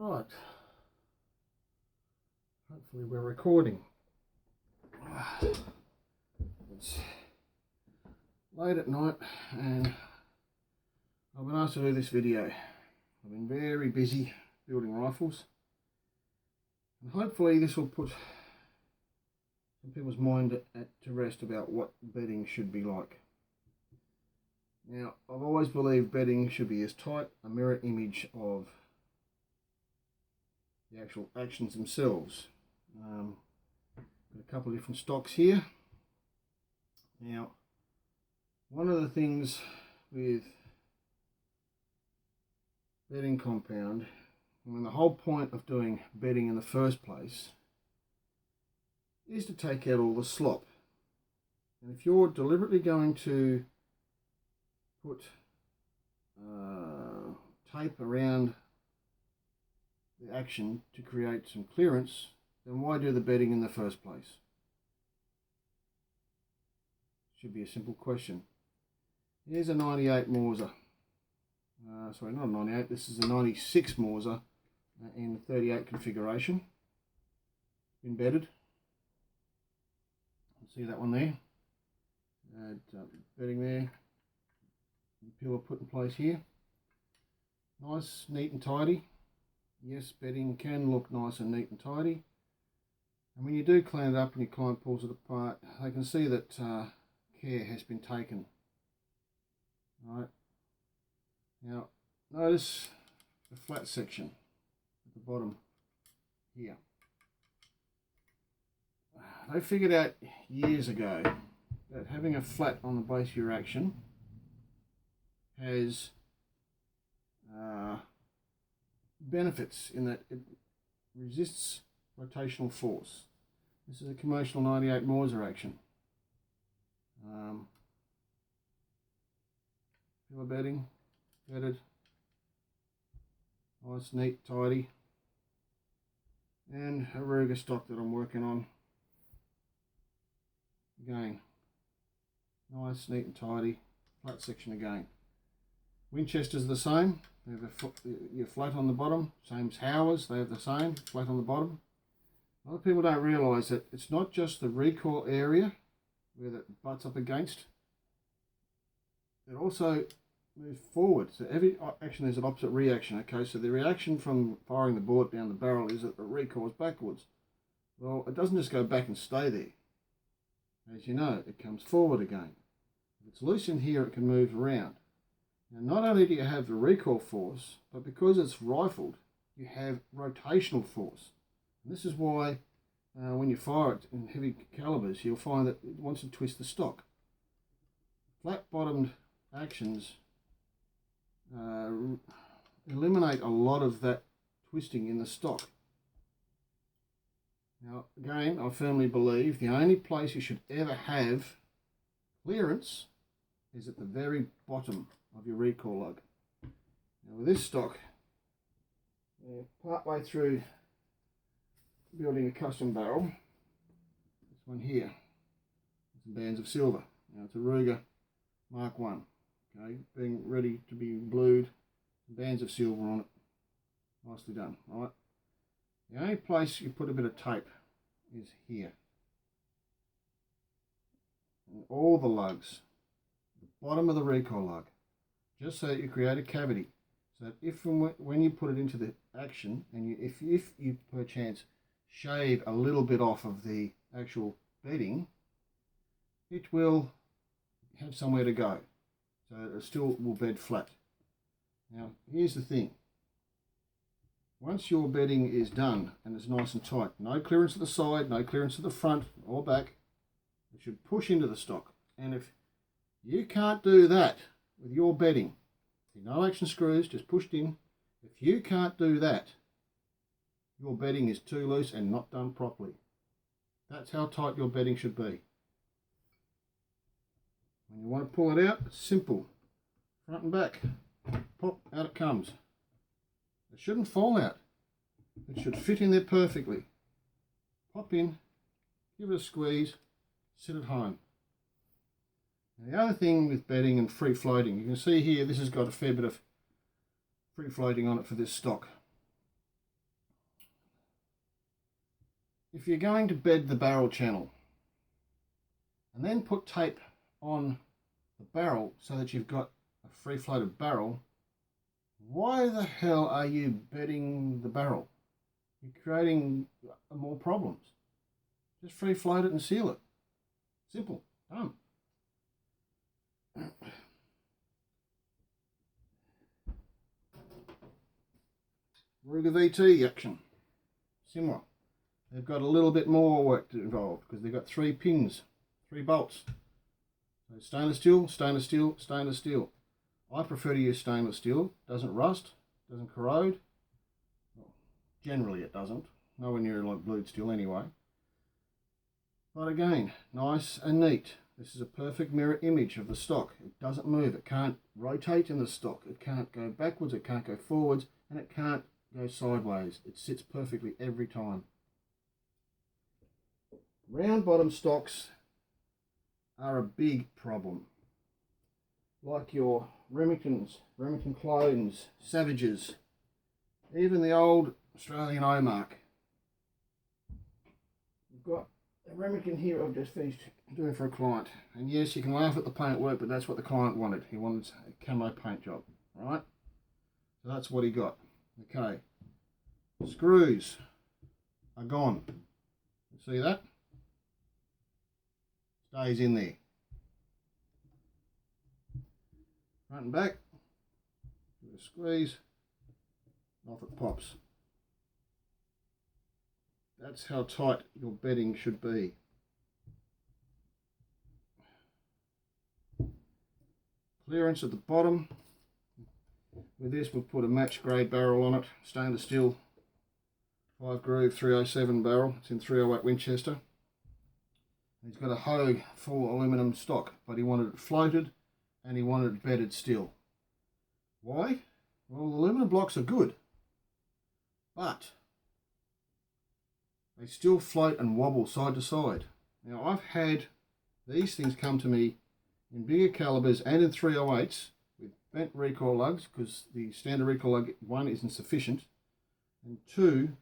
Right, hopefully we're recording. It's late at night and I've been asked to do this video. I've been very busy building rifles, and hopefully this will put some people's mind to rest about what bedding should be like. Now, I've always believed bedding should be as tight a mirror image of the actual actions themselves. Got a couple of different stocks here. Now, one of the things with bedding compound, the whole point of doing bedding in the first place is to take out all the slop. And if you're deliberately going to put tape around the action to create some clearance, then why do the bedding in the first place? Should be a simple question. Here's a 98 Mauser. Sorry, not a 98, this is a 96 Mauser in 38 configuration. Embedded. See that one there? Bedding there. The pillar put in place here. Nice, neat and tidy. Yes, bedding can look nice and neat and tidy. And when you do clean it up and your client pulls it apart, they can see that care has been taken. Right. Now, notice the flat section at the bottom here. They figured out years ago that having a flat on the base of your action has benefits in that it resists rotational force. This is a commercial 98 Mauser action. Pillar bedding, bedded, nice, neat, tidy, and a Ruger stock that I'm working on. Again, nice, neat and tidy, flat section again. Winchester's the same. They have your flat on the bottom, same as Howers, they have the same, flat on the bottom. A lot of people don't realise that it's not just the recoil area where that butts up against, it also moves forward. So every action there's an opposite reaction, okay? So the reaction from firing the bullet down the barrel is that the recoil is backwards. Well, it doesn't just go back and stay there. As you know, it comes forward again. If it's loose in here, it can move around. Now, not only do you have the recoil force, but because it's rifled, you have rotational force. And this is why when you fire it in heavy calibers, you'll find that it wants to twist the stock. Flat-bottomed actions eliminate a lot of that twisting in the stock. Now, again, I firmly believe the only place you should ever have clearance is at the very bottom of your recoil lug. Now with this stock, part way through building a custom barrel, this one here, some bands of silver. Now it's a Ruger Mark 1, okay, being ready to be blued, bands of silver on it, nicely done, right? The only place you put a bit of tape is here. And all the lugs, the bottom of the recoil lug, just so that you create a cavity, so that if and when you put it into the action, and if you perchance shave a little bit off of the actual bedding, it will have somewhere to go, so it still will bed flat. Now here's the thing, once your bedding is done and it's nice and tight, no clearance at the side, no clearance at the front or back, it should push into the stock. And if you can't do that with your bedding, no action screws, just pushed in, if you can't do that, your bedding is too loose and not done properly. That's how tight your bedding should be. When you want to pull it out, it's simple. Front and back. Pop, out it comes. It shouldn't fall out. It should fit in there perfectly. Pop in, give it a squeeze, sit at home. And the other thing with bedding and free floating, you can see here this has got a fair bit of free floating on it for this stock. if you're going to bed the barrel channel and then put tape on the barrel so that you've got a free floated barrel, why the hell are you bedding the barrel? You're creating more problems. Just free float it and seal it. Simple. Done. Ruger VT action. Similar. They've got a little bit more work involved because they've got 3 pins, 3 bolts. So stainless steel, stainless steel, stainless steel. I prefer to use stainless steel. Doesn't rust, doesn't corrode. Well, generally it doesn't. Nowhere near like blued steel anyway. But again, nice and neat. This is a perfect mirror image of the stock. It doesn't move. It can't rotate in the stock. It can't go backwards. It can't go forwards. And it can't go sideways. It sits perfectly every time. Round bottom stocks are a big problem. Like your Remingtons, Remington Clones, Savages, even the old Australian Omark. We've got a Remington here I've just finished doing for a client. And yes, you can laugh at the paint work, but that's what the client wanted. He wanted a camo paint job, right? So that's what he got. Okay. Screws are gone. See that? Stays in there. Front and back. Give it a squeeze. Off it pops. That's how tight your bedding should be. Clearance at the bottom. With this we'll put a match grade barrel on it. Stainless steel 5 groove 307 barrel. It's in 308 Winchester. He's got a Hogue full aluminium stock, but he wanted it floated and he wanted it bedded still. Why? Well, the aluminum blocks are good, but they still float and wobble side to side. Now, I've had these things come to me in bigger calibers and in 308s with bent recoil lugs, because the standard recoil lug, 1, isn't sufficient, and 2,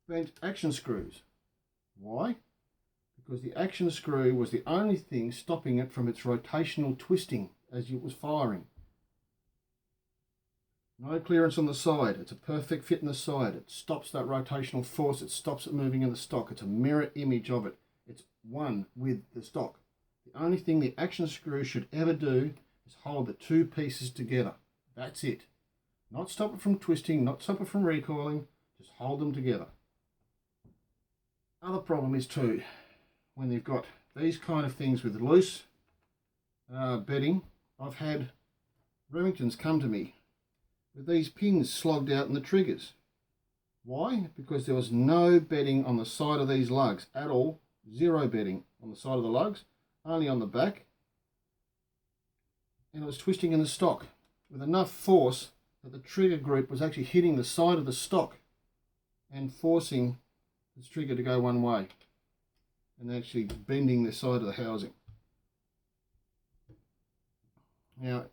bent action screws. Why? Because the action screw was the only thing stopping it from its rotational twisting as it was firing. No clearance on the side. It's a perfect fit in the side. It stops that rotational force. It stops it moving in the stock. It's a mirror image of it. It's one with the stock. The only thing the action screw should ever do is hold the 2 pieces together. That's it. Not stop it from twisting, not stop it from recoiling, just hold them together. Other problem is too, when you've got these kind of things with loose bedding, I've had Remingtons come to me with these pins slogged out in the triggers. Why? Because there was no bedding on the side of these lugs at all. 0 bedding on the side of the lugs, only on the back. And it was twisting in the stock with enough force that the trigger group was actually hitting the side of the stock and forcing this trigger to go one way and actually bending the side of the housing. Now,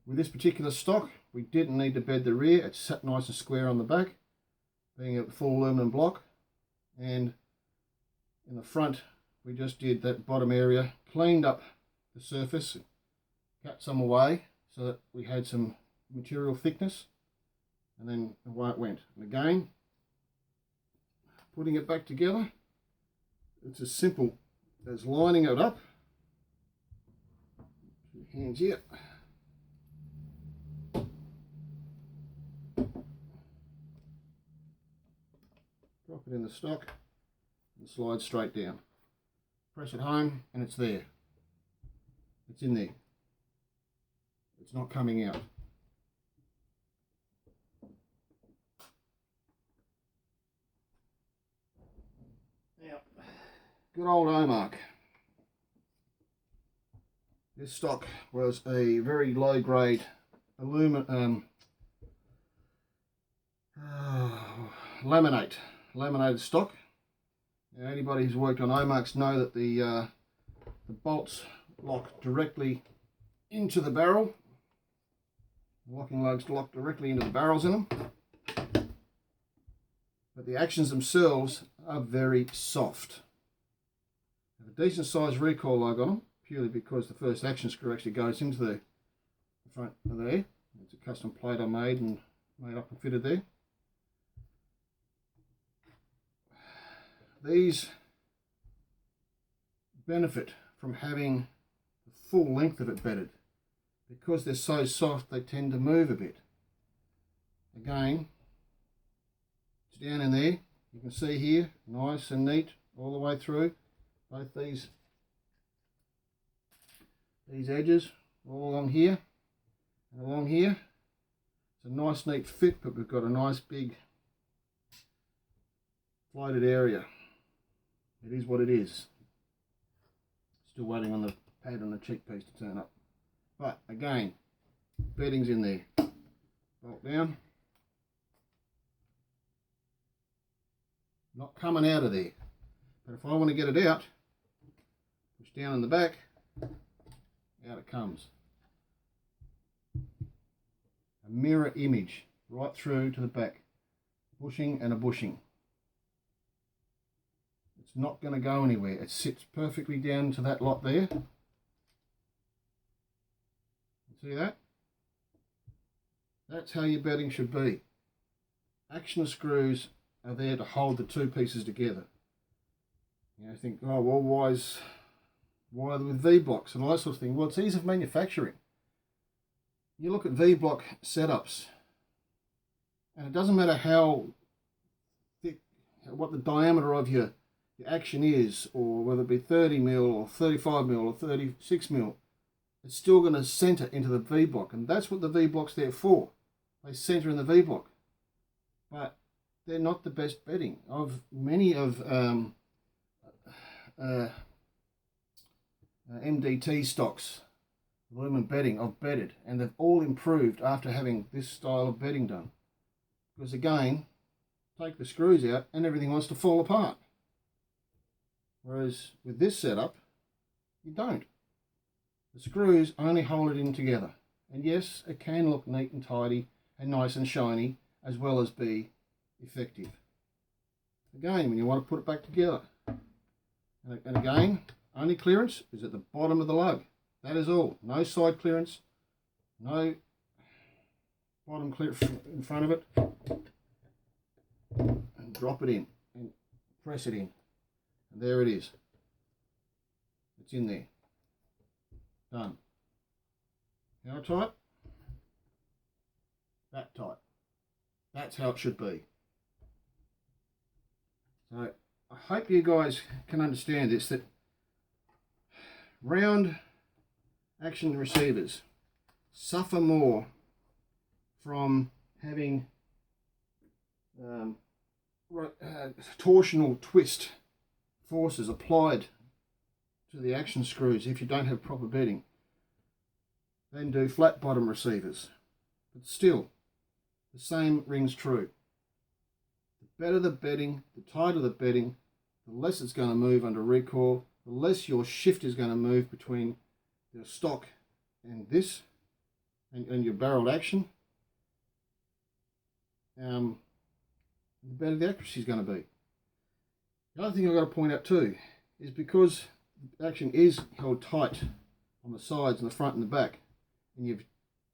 with this particular stock, we didn't need to bed the rear. It sat nice and square on the back, being a full aluminum block. And in the front, we just did that bottom area, cleaned up the surface, cut some away so that we had some material thickness, and then away it went. And again, putting it back together, it's as simple as lining it up. 2 hands here. Drop it in the stock and slide straight down. Press it home and it's there. It's in there. It's not coming out. Now, good old Omark. This stock was a very low grade laminated stock. Now, anybody who's worked on Omarks know that the bolts lock directly into the barrel. The locking lugs lock directly into the barrels in them. but the actions themselves are very soft. Have a decent sized recoil lug on them, purely because the first action screw actually goes into the front of there. It's a custom plate I made up and fitted there. These benefit from having the full length of it bedded. Because they're so soft, they tend to move a bit. Again, it's down in there. You can see here, nice and neat all the way through. Both these edges, all along here and along here. It's a nice neat fit, but we've got a nice big floated area. It is what it is. Still waiting on the pad and the cheek piece to turn up. But again, bedding's in there. Bolt down. Not coming out of there. But if I want to get it out, push down in the back, out it comes. A mirror image right through to the back. Bushing and a bushing. It's not going to go anywhere. It sits perfectly down to that lot there. See that? That's how your bedding should be. Action screws are there to hold the two pieces together. You think, oh well, why with V-blocks and all that sort of thing? Well, it's ease of manufacturing. You look at V-block setups, and it doesn't matter how thick, what the diameter of your action is, or whether it be 30mm or 35mm or 36mm, it's still going to center into the V-block, and that's what the V-block's there for. They center in the V-block, but they're not the best bedding. Many of MDT stocks, aluminum bedding, I've bedded, and they've all improved after having this style of bedding done. Because again, take the screws out and everything wants to fall apart. Whereas with this setup, you don't. The screws only hold it in together. And yes, it can look neat and tidy and nice and shiny, as well as be effective. Again, when you want to put it back together. And again, only clearance is at the bottom of the lug. That is all. No side clearance, no bottom clearance in front of it. And drop it in and press it in. And there it is. It's in there. Done. How tight? That tight. That's how it should be. So I hope you guys can understand this, that round action receivers suffer more from having torsional twist forces applied to the action screws if you don't have proper bedding than do flat bottom receivers. But still, the same rings true. The better the bedding, the tighter the bedding, the less it's going to move under recoil, the less your shift is going to move between your stock and this, and your barreled action. The better the accuracy is going to be. The other thing I've got to point out too is because the action is held tight on the sides and the front and the back, and you've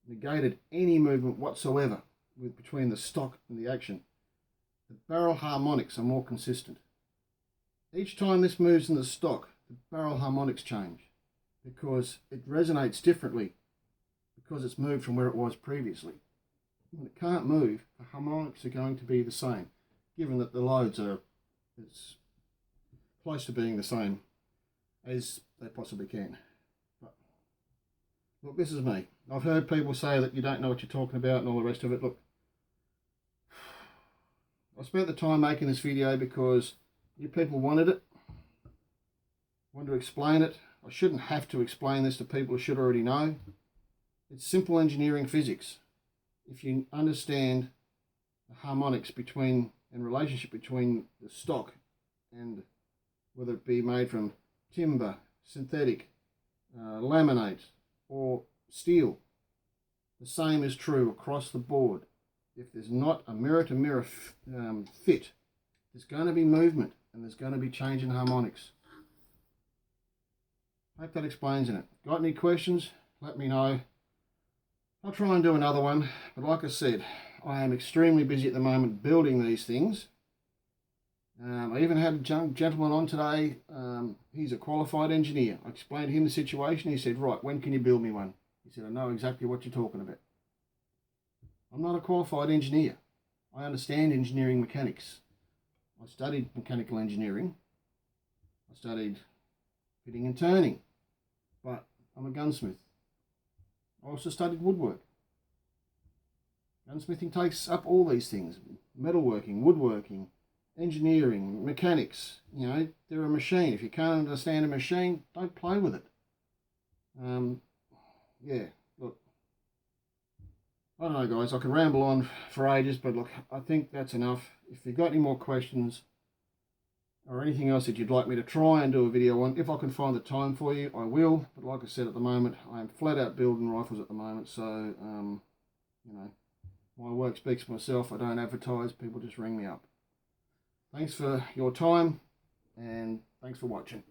negated any movement whatsoever between the stock and the action, the barrel harmonics are more consistent. Each time this moves in the stock, the barrel harmonics change because it resonates differently because it's moved from where it was previously. When it can't move, the harmonics are going to be the same, given that the loads are as close to being the same as they possibly can. But look, this is me. I've heard people say that you don't know what you're talking about and all the rest of it. Look, I spent the time making this video because you people wanted it. Wanted to explain it. I shouldn't have to explain this to people who should already know. It's simple engineering physics. If you understand the harmonics between and relationship between the stock and whether it be made from timber, synthetic, laminate or steel, the same is true across the board. If there's not a mirror-to-mirror fit There's going to be movement and there's going to be change in harmonics. Hope that explains it. Got any questions? Let me know. I'll try and do another one, but like I said, I am extremely busy at the moment building these things. I even had a gentleman on today. He's a qualified engineer. I explained to him the situation. He said, right, when can you build me one? He said, I know exactly what you're talking about. I'm not a qualified engineer. I understand engineering mechanics. I studied mechanical engineering. I studied fitting and turning, but I'm a gunsmith. I also studied woodwork. Gunsmithing takes up all these things: metalworking, woodworking, engineering, mechanics. You know, they're a machine. If you can't understand a machine, don't play with it. Yeah, look, I don't know, guys. I could ramble on for ages, but look, I think that's enough. If you've got any more questions or anything else that you'd like me to try and do a video on, if I can find the time for you, I will. But like I said, at the moment, I'm flat out building rifles at the moment, so you know, my work speaks for myself. I don't advertise. People just ring me up. Thanks for your time, and thanks for watching.